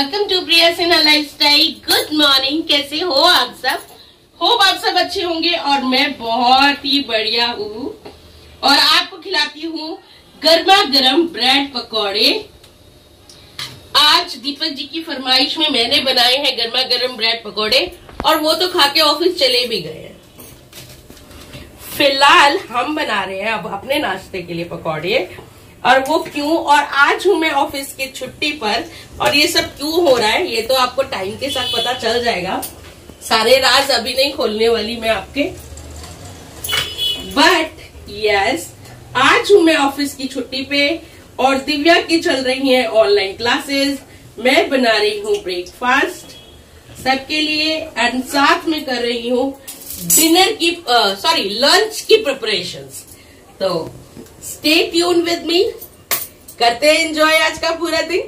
Welcome to Priya Sinha lifestyle. Good morning, कैसे हो आप सब? होप आप सब अच्छे होंगे और मैं बहुत ही बढ़िया हूँ और आपको खिलाती हूँ गर्मा गर्म ब्रेड पकौड़े। आज दीपक जी की फरमाइश में मैंने बनाए हैं गर्मा गर्म ब्रेड पकौड़े और वो तो खा के ऑफिस चले भी गए हैं। फिलहाल हम बना रहे हैं अब अपने नाश्ते के लिए पकौड़े, और वो क्यों, और आज हूं मैं ऑफिस की छुट्टी पर और ये सब क्यों हो रहा है ये तो आपको टाइम के साथ पता चल जाएगा। सारे राज अभी नहीं खोलने वाली मैं आपके, बट यस आज हूं मैं ऑफिस की छुट्टी पे और दिव्या की चल रही हैं ऑनलाइन क्लासेस। मैं बना रही हूँ ब्रेकफास्ट सबके लिए एंड साथ में कर रही हूँ डिनर की लंच की प्रिपरेशंस। तो स्टे ट्यून विद मी, करते हैं एंजॉय आज का पूरा दिन।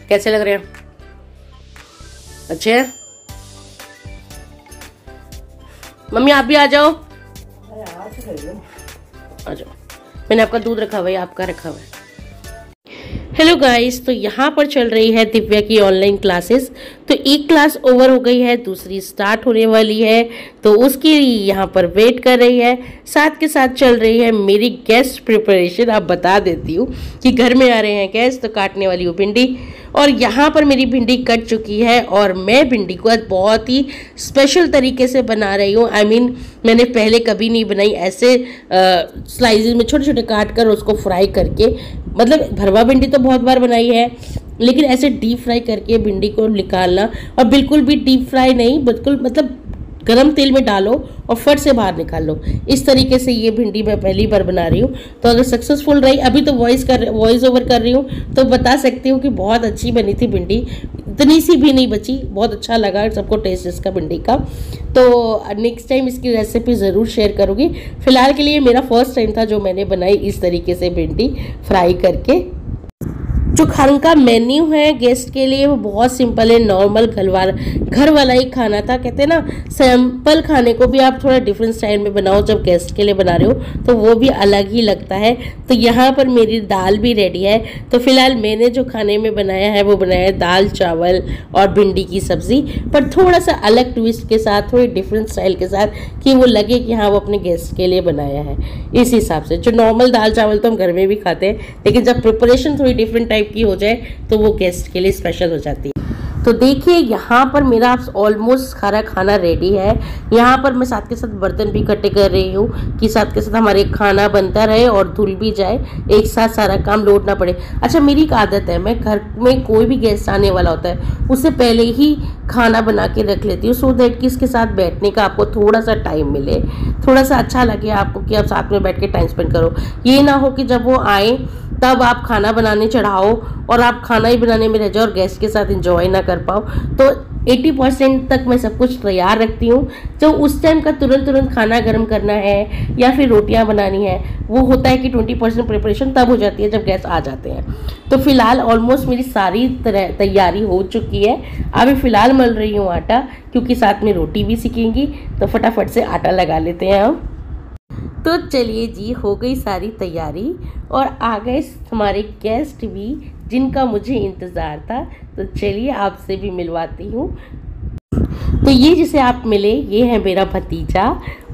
कैसे लग रहे हैं? अच्छे हैं? मम्मी आप भी आ जाओ। आ जाओ, मैंने आपका दूध रखा हुआ है, आपका रखा हुआ है। हेलो गाइस, तो यहाँ पर चल रही है दिव्या की ऑनलाइन क्लासेस। तो एक क्लास ओवर हो गई है, दूसरी स्टार्ट होने वाली है, तो उसके लिए यहाँ पर वेट कर रही है। साथ के साथ चल रही है मेरी गेस्ट प्रिपरेशन। आप बता देती हूँ कि घर में आ रहे हैं गेस्ट, तो काटने वाली हूँ भिंडी, और यहाँ पर मेरी भिंडी कट चुकी है और मैं भिंडी को आज बहुत ही स्पेशल तरीके से बना रही हूँ। मैंने पहले कभी नहीं बनाई ऐसे स्लाइसेस में छोटे छोटे काट कर उसको फ्राई करके। मतलब भरवा भिंडी तो बहुत बार बनाई है, लेकिन ऐसे डीप फ्राई करके भिंडी को निकालना, और बिल्कुल भी डीप फ्राई नहीं, बिल्कुल मतलब गरम तेल में डालो और फट से बाहर निकाल लो। इस तरीके से ये भिंडी मैं पहली बार बना रही हूँ। तो अगर सक्सेसफुल रही, अभी तो वॉइस ओवर कर रही हूँ, तो बता सकती हूँ कि बहुत अच्छी बनी थी भिंडी, इतनी सी भी नहीं बची, बहुत अच्छा लगा सबको टेस्ट इसका भिंडी का। तो नेक्स्ट टाइम इसकी रेसिपी ज़रूर शेयर करूँगी। फिलहाल के लिए मेरा फर्स्ट टाइम था जो मैंने बनाई इस तरीके से भिंडी फ्राई करके। जो खाने का मेन्यू है गेस्ट के लिए वो बहुत सिंपल है, नॉर्मल घर वाला ही खाना था। कहते हैं ना, सिंपल खाने को भी आप थोड़ा डिफरेंट स्टाइल में बनाओ, जब गेस्ट के लिए बना रहे हो तो वो भी अलग ही लगता है। तो यहाँ पर मेरी दाल भी रेडी है। तो फिलहाल मैंने जो खाने में बनाया है वो बनाया है दाल चावल और भिंडी की सब्जी, पर थोड़ा सा अलग ट्विस्ट के साथ, थोड़ी डिफरेंट स्टाइल के साथ, कि वो लगे कि हाँ वो अपने गेस्ट के लिए बनाया है। इस हिसाब से जो नॉर्मल दाल चावल तो हम घर में भी खाते हैं, लेकिन जब प्रिपरेशन थोड़ी डिफरेंट टाइप की हो जाए तो वो गेस्ट के लिए स्पेशल हो जाती है। तो देखिए यहाँ पर मेरा ऑलमोस्ट सारा खाना रेडी है। यहाँ पर मैं साथ के साथ बर्तन भी इकट्ठे कर रही हूँ कि साथ के साथ हमारे खाना बनता रहे और धुल भी जाए, एक साथ सारा काम लोड ना पड़े। अच्छा, मेरी एक आदत है, मैं घर में कोई भी गेस्ट आने वाला होता है उससे पहले ही खाना बना के रख लेती हूँ, सो दैट कि इसके साथ बैठने का आपको थोड़ा सा टाइम मिले, थोड़ा सा अच्छा लगे आपको कि आप साथ में बैठ के टाइम स्पेंड करो। ये ना हो कि जब वो आए तब आप खाना बनाने चढ़ाओ और आप खाना ही बनाने में रह जाओ और गेस्ट के साथ एंजॉय ना कर पाओ। तो 80% तक मैं सब कुछ तैयार रखती हूँ। जो उस टाइम का तुरंत खाना गर्म करना है या फिर रोटियां बनानी है, वो होता है कि 20% प्रिपरेशन तब हो जाती है जब गेस्ट आ जाते हैं। तो फिलहाल ऑलमोस्ट मेरी सारी तैयारी हो चुकी है। अभी फिलहाल मल रही हूँ आटा, क्योंकि साथ में रोटी भी सीखेंगी, तो फटाफट से आटा लगा लेते हैं हम। तो चलिए जी, हो गई सारी तैयारी और आ गए हमारे गेस्ट भी, जिनका मुझे इंतज़ार था। तो चलिए आपसे भी मिलवाती हूँ। तो ये जिसे आप मिले, ये है मेरा भतीजा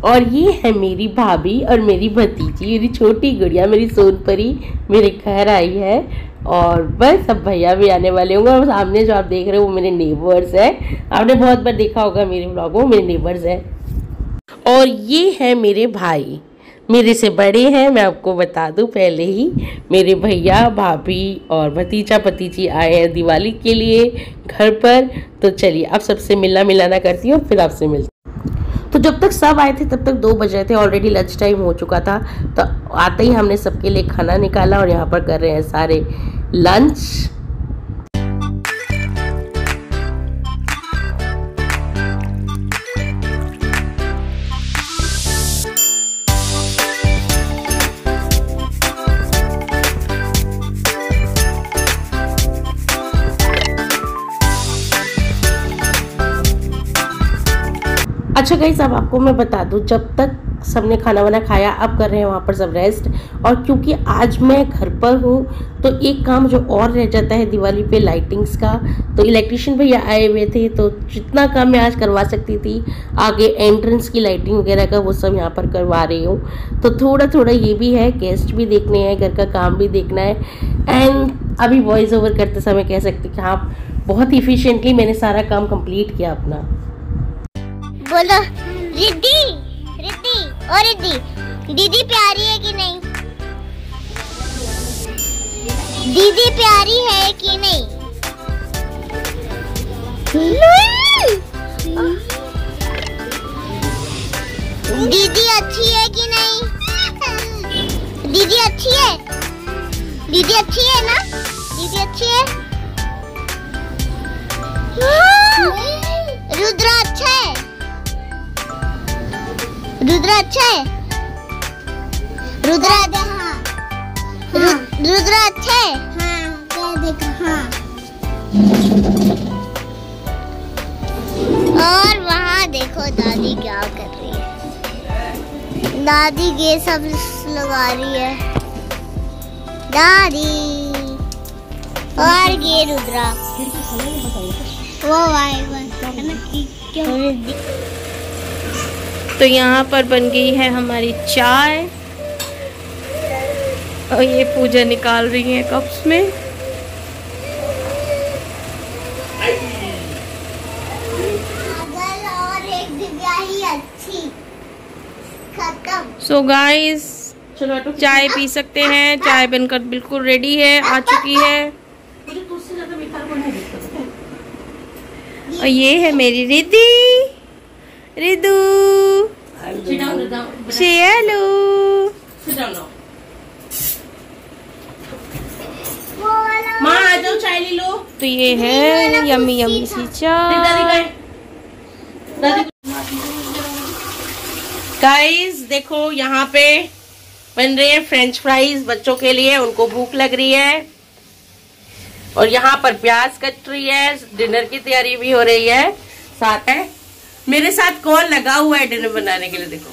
और ये है मेरी भाभी और मेरी भतीजी, मेरी छोटी गुड़िया, मेरी सोनपरी मेरे घर आई है। और बस अब भैया भी आने वाले होंगे। और सामने जो आप देख रहे हो वो मेरे नेबर्स हैं, आपने बहुत बार देखा होगा मेरे व्लॉगों, मेरे नेबर्स हैं। और ये है मेरे भाई, मेरे से बड़े हैं, मैं आपको बता दूं पहले ही। मेरे भैया भाभी और भतीजा भतीजी आए हैं दिवाली के लिए घर पर। तो चलिए अब सबसे मिलना मिलाना करती हूँ, फिर आपसे मिलती हूँ। तो जब तक सब आए थे तब तक 2 बज रहे थे, ऑलरेडी लंच टाइम हो चुका था। तो आते ही हमने सबके लिए खाना निकाला और यहाँ पर कर रहे हैं सारे लंच। अच्छा गाइस, अब आपको मैं बता दूं, जब तक सबने खाना वाना खाया, अब कर रहे हैं वहाँ पर सब रेस्ट। और क्योंकि आज मैं घर पर हूँ तो एक काम जो और रह जाता है दिवाली पे लाइटिंग्स का, तो इलेक्ट्रिशियन भैया आए हुए थे, तो जितना काम मैं आज करवा सकती थी आगे एंट्रेंस की लाइटिंग वगैरह का वो सब यहाँ पर करवा रही हूँ। तो थोड़ा थोड़ा ये भी है, गेस्ट भी देखने हैं, घर का काम भी देखना है। एंड अभी वॉइस ओवर करते समय कह सकते कि हाँ बहुत इफिशिएंटली मैंने सारा काम कंप्लीट किया अपना। बोलो रिद्धि, रिद्धि और रिद्धि, दीदी प्यारी है कि नहीं? दीदी प्यारी है कि नहीं? दीदी अच्छी है कि नहीं? दीदी अच्छी है? दीदी अच्छी है ना? दीदी अच्छी है? रुद्र अच्छा है? रुद्र अच्छा है? रुद्र रुद्र अच्छा है? हाँ, क्या देखा? हाँ। और वहाँ देखो दादी क्या कर रही है। दादी ये सब लगा रही है। दादी और ये रुद्रा वो तो यहाँ पर बन गई है हमारी चाय और ये पूजा निकाल रही है कप्स में। और एक दिव्या ही अच्छी खत्म। सो गाइस चाय पी सकते हैं, चाय बनकर बिल्कुल रेडी है, आ चुकी है। और ये है मेरी रिद्धि, रिद्धू हेलो। माँ आ जाओ चाय ले लो। तो ये है यम्मी यम्मी सी चाय। गाइस देखो यहाँ पे बन रहे हैं फ्रेंच फ्राइज बच्चों के लिए, उनको भूख लग रही है। और यहाँ पर प्याज कट रही है, डिनर की तैयारी भी हो रही है। साथ है मेरे साथ कौन लगा हुआ है डिनर बनाने के लिए, देखो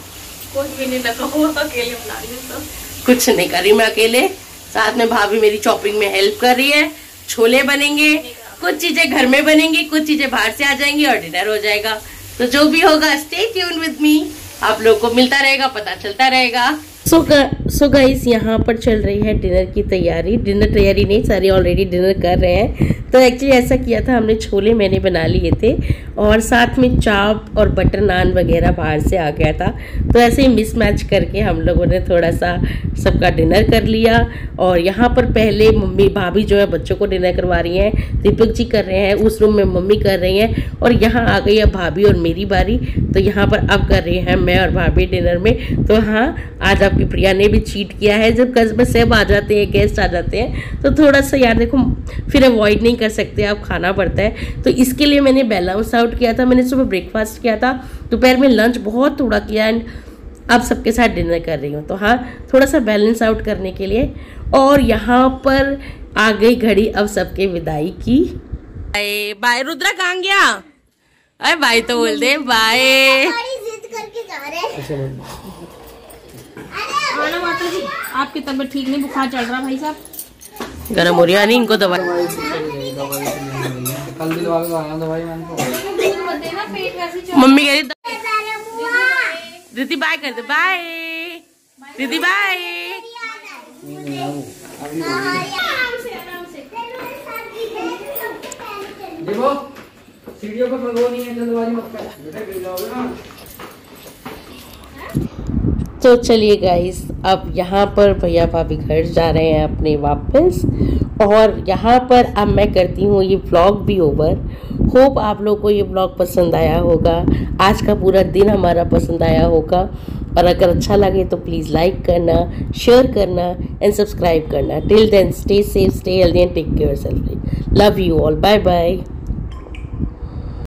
कोई भी नहीं लगा हुआ, अकेले बना रही हूँ सब, कुछ नहीं कर रही मैं अकेले। साथ में भाभी मेरी चॉपिंग में हेल्प कर रही है। छोले बनेंगे, कुछ चीजें घर में बनेंगी, कुछ चीजें बाहर से आ जाएंगी और डिनर हो जाएगा। तो जो भी होगा स्टे ट्यून्ड विद मी, आप लोग को मिलता रहेगा, पता चलता रहेगा। सो गाइस यहाँ पर चल रही है डिनर की तैयारी। डिनर तैयारी नहीं, सारे ऑलरेडी डिनर कर रहे हैं। तो एक्चुअली ऐसा किया था हमने, छोले मैंने बना लिए थे और साथ में चाप और बटर नान वगैरह बाहर से आ गया था। तो ऐसे ही मिसमैच करके हम लोगों ने थोड़ा सा सबका डिनर कर लिया। और यहाँ पर पहले मम्मी भाभी जो है बच्चों को डिनर करवा रही हैं, दीपक जी कर रहे हैं, उस रूम में मम्मी कर रही हैं और यहाँ आ गई है भाभी और मेरी बारी। तो यहाँ पर अब कर रही हैं मैं और भाभी डिनर में। तो हाँ, आज आपकी प्रिया ने भी चीट किया है। जब कस्बे सब आ जाते हैं, गेस्ट आ जाते हैं, तो थोड़ा सा यार देखो फिर अवॉइड नहीं कर सकते, आप खाना पड़ता है। तो इसके लिए मैंने बैलेंस आउट किया था। मैंने सुबह ब्रेकफास्ट किया था, दोपहर में लंच बहुत थोड़ा किया एंड अब सबके साथ डिनर कर रही हूँ। तो हाँ, थोड़ा सा बैलेंस आउट करने के लिए। और यहाँ पर आ गई घड़ी अब सबके विदाई की। बाय रुद्रा, कहाँ गया? अरे बाय तो बोल दे, बाय। जिद करके जा रहे हैं। माता जी आपकी तबीयत ठीक नहीं, बुखार चल रहा भाई साहब, गर्म हो रही नहीं, इनको दवाई कल दिलवा के आया दवाई मम्मी कह रही दीदी बाय कर दे, बाय दीदी बाय। देखो सीढ़ियों पर मंगो नहीं है, जल्दबाजी मत कर, बेटा गिर जाओगे ना। तो चलिए गाइस, अब यहाँ पर भैया भाभी घर जा रहे हैं अपने वापस। और यहाँ पर अब मैं करती हूँ ये व्लॉग भी ओवर। होप आप लोगों को ये व्लॉग पसंद आया होगा, आज का पूरा दिन हमारा पसंद आया होगा। और अगर अच्छा लगे तो प्लीज़ लाइक करना, शेयर करना एंड सब्सक्राइब करना। Till then stay safe, stay healthy and take care yourself. Love you all, bye bye.